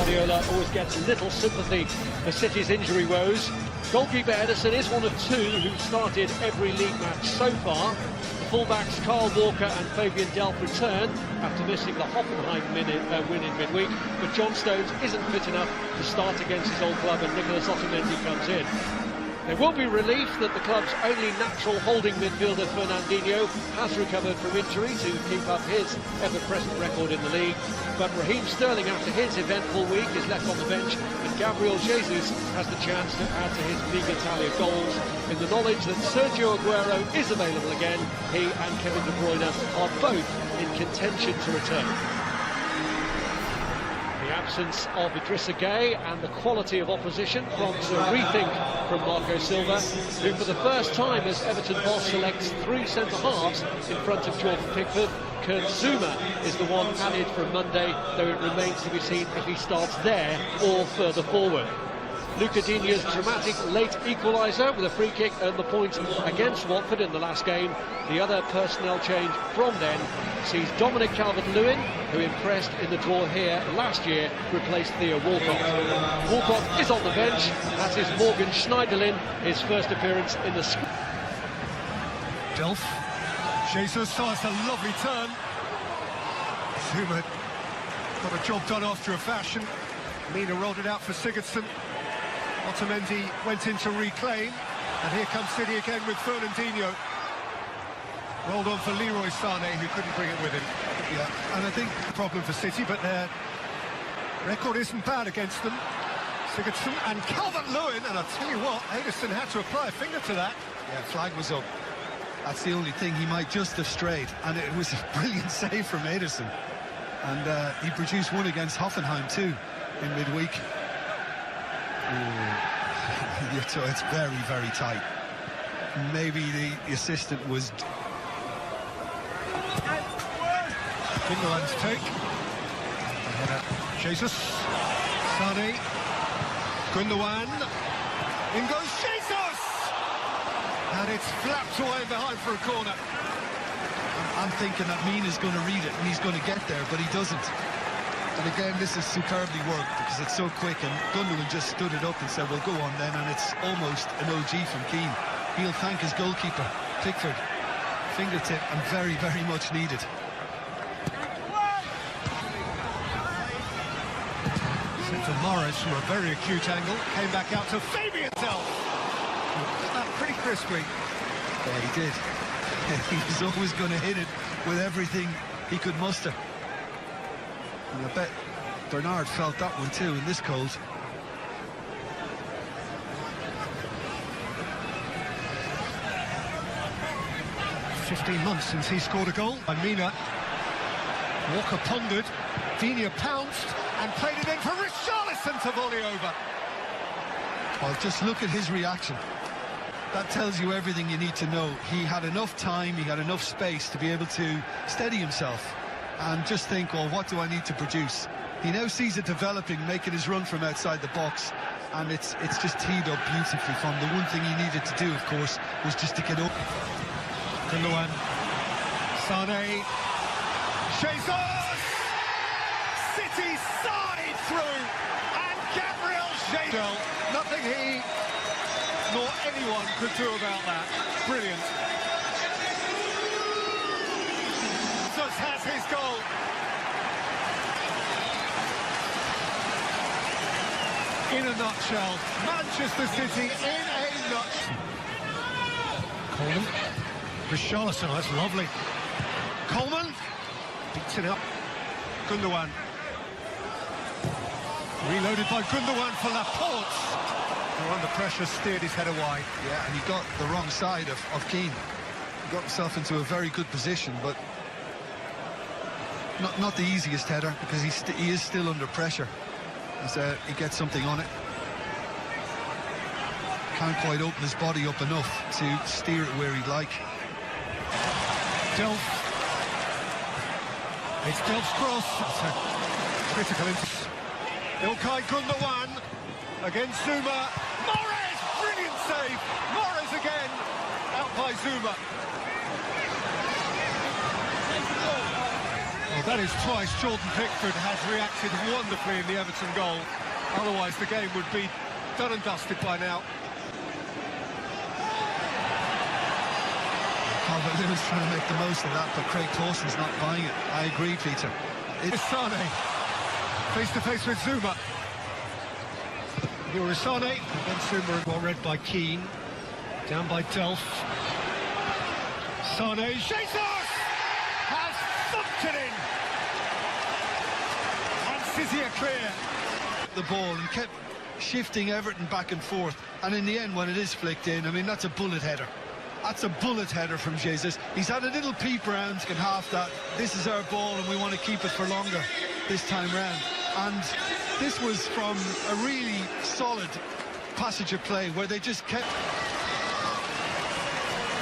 Guardiola always gets little sympathy for City's injury woes. Goalkeeper Ederson is one of two who've started every league match so far. The fullbacks Carl Walker and Fabian Delph return after missing the Hoffenheim win in midweek, but John Stones isn't fit enough to start against his old club, and Nicolas Otamendi comes in. There will be relief that the club's only natural holding midfielder Fernandinho has recovered from injury to keep up his ever-present record in the league. But Raheem Sterling, after his eventful week, is left on the bench, and Gabriel Jesus has the chance to add to his meagre tally of goals. In the knowledge that Sergio Aguero is available again, he and Kevin De Bruyne are both in contention to return. The absence of Idrissa Gueye and the quality of opposition prompts a rethink from Marco Silva, who for the first time as Everton boss selects three centre-halves in front of Jordan Pickford. Kurt Zouma is the one added from Monday, though it remains to be seen if he starts there or further forward. Luca Digne's dramatic late equaliser with a free kick earned the point against Watford in the last game. The other personnel change from then sees Dominic Calvert-Lewin, who impressed in the draw here last year, replace Theo Walcott. Walcott is on the bench, as is Morgan Schneiderlin, his first appearance in the squad. Delph. Jesus starts a lovely turn. Zuma got a job done after a fashion. Mina rolled it out for Sigurdsson. Otamendi went in to reclaim, and here comes City again with Fernandinho. Rolled on for Leroy Sané, who couldn't bring it with him. Yeah, and I think the problem for City, but their record isn't bad against them. Sigurdsson and Calvert-Lewin, and I'll tell you what, Ederson had to apply a finger to that. Yeah, flag was up. That's the only thing. He might just have strayed, and it was a brilliant save from Ederson. And he produced one against Hoffenheim too in midweek. So it's very, very tight. Maybe the assistant was... Gundogan's take. Jesus. Sané. Gundogan. In goes Jesus! And it's flapped away behind for a corner. I'm thinking that Mina's going to read it and he's going to get there, but he doesn't. And again, this is superbly worked because it's so quick, and Gundogan just stood it up and said, well, go on then, and it's almost an OG from Keane. He'll thank his goalkeeper, Pickford. Fingertip, and very, very much needed. Sent to Morris from a very acute angle, came back out to Fabian Delph. Got that pretty crisply. Yeah, he did. He was always going to hit it with everything he could muster. And I bet Bernard felt that one too in this cold. "15 months since he scored a goal." And Mina. Walker pondered. Digne pounced and played it in for Richarlison to volley over. Well, just look at his reaction. That tells you everything you need to know. He had enough time, he had enough space to be able to steady himself and just think, well, what do I need to produce? He now sees it developing, making his run from outside the box, and it's just teed up beautifully from the one thing he needed to do, of course, was just to get up. Gundogan. Sané. Jesus! City side through, and Gabriel Jesus. Nothing he nor anyone could do about that. Brilliant. Jesus has his goal. In a nutshell, Manchester City in a nutshell. Coleman. Richarlison, that's lovely. Coleman beats it up. Gundogan. Reloaded by Gundogan for Laporte. Who under pressure steered his header wide. Yeah, and he got the wrong side of Keane. He got himself into a very good position, but not the easiest header, because he is still under pressure as he gets something on it. Can't quite open his body up enough to steer it where he'd like. Delph. It's Delph's cross. It's a critical instance. İlkay Gundogan against Zouma. Morris! Brilliant save! Morris again! Out by Zouma. Well, That is twice Jordan Pickford has reacted wonderfully in the Everton goal. Otherwise the game would be done and dusted by now. Calvert-Lewin's trying to make the most of that, but Craig Clawson's not buying it. I agree, Peter. It's Sane, face to face with Zuma. Here is Sane, then Zuma got read by Keane. Down by Delph. Sane, Jesus has thumped it in. And City are clear. The ball and kept shifting Everton back and forth. And in the end, when it is flicked in, I mean, that's a bullet header. That's a bullet header from Jesus. He's had a little peep round, can half that. This is our ball and we want to keep it for longer this time round. And this was from a really solid passage of play where they just kept...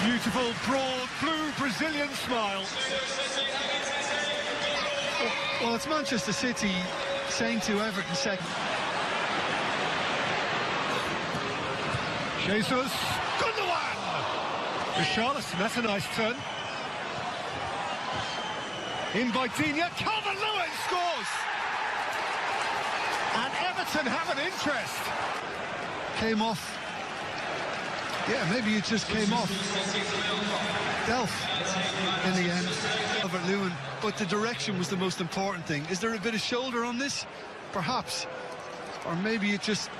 Beautiful, broad, blue Brazilian smile. Well, it's Manchester City saying to Everton second. Jesus, Gundogan! Richarlison, that's a nice turn. In by Digne, Calvert-Lewin scores! And Everton have an interest. Came off. Yeah, maybe it just came off Delph in the end, Calvert-Lewin, but the direction was the most important thing. Is there a bit of shoulder on this? Perhaps. Or maybe it just...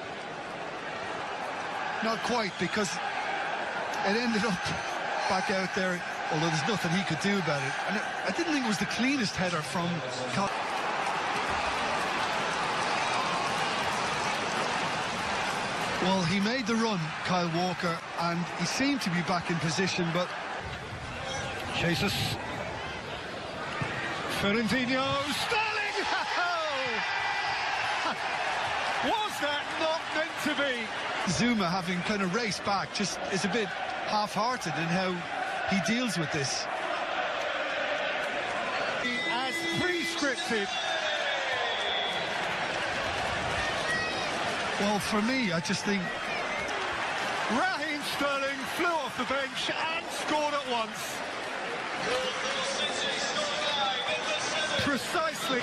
Not quite, because it ended up back out there, although there's nothing he could do about it. And I didn't think it was the cleanest header from Well, he made the run, Kyle Walker, and he seemed to be back in position, but... Jesus. Fernandinho, Sterling! Was that not meant to be? Zuma, having kind of raced back, just is a bit half-hearted in how he deals with this. As pre-scripted. Well, for me, I just think... Raheem Sterling flew off the bench and scored at once. Precisely.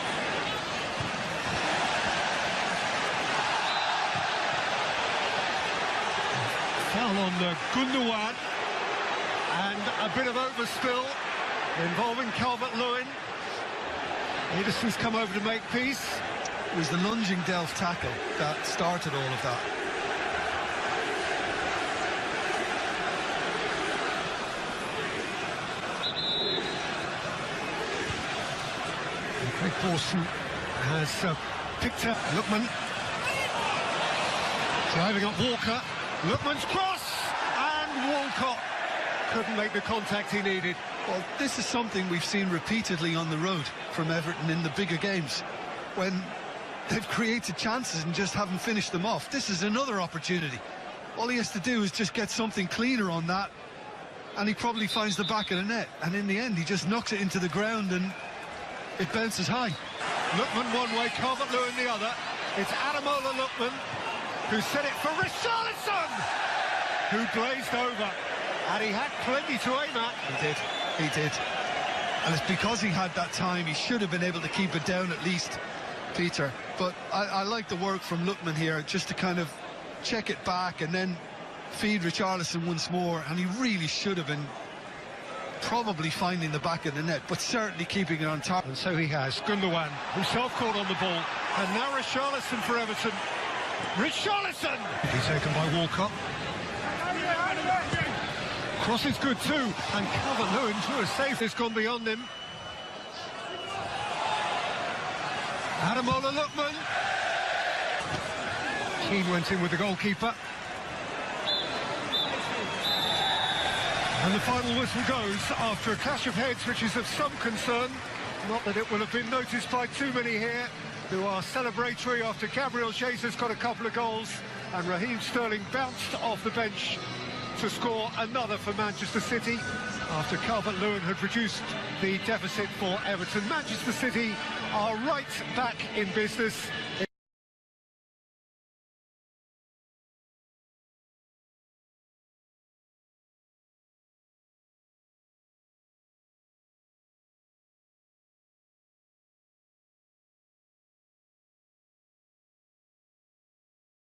Foul on Gundogan. And a bit of overspill involving Calvert-Lewin. Ederson's come over to make peace. It was the lunging Delph tackle that started all of that. And Craig Clawson has picked up Lookman. Driving up Walker. Lookman's cross! And Walcott couldn't make the contact he needed. Well, this is something we've seen repeatedly on the road from Everton in the bigger games. When they've created chances and just haven't finished them off. This is another opportunity. All he has to do is just get something cleaner on that, and he probably finds the back of the net. And in the end, he just knocks it into the ground and it bounces high. Lookman one way, Calvert-Lewin the other. It's Ademola Lookman who set it for Richarlison, who blazed over. And he had plenty to aim at. He did. And it's because he had that time, he should have been able to keep it down at least, Peter. But I like the work from Lookman here, just to kind of check it back and then feed Richarlison once more. And he really should have been probably finding the back of the net, but certainly keeping it on top. And so he has. Gundogan, himself caught on the ball. And now Richarlison for Everton. Richarlison! He's taken by Walcott. Cross is good too, and Calvert-Lewin to a save has gone beyond him. Ademola Lookman. Keane went in with the goalkeeper. And the final whistle goes after a clash of heads which is of some concern. Not that it will have been noticed by too many here who are celebratory after Gabriel Jesus got a couple of goals and Raheem Sterling bounced off the bench to score another for Manchester City after Calvert-Lewin had reduced the deficit for Everton. Manchester City are right back in business.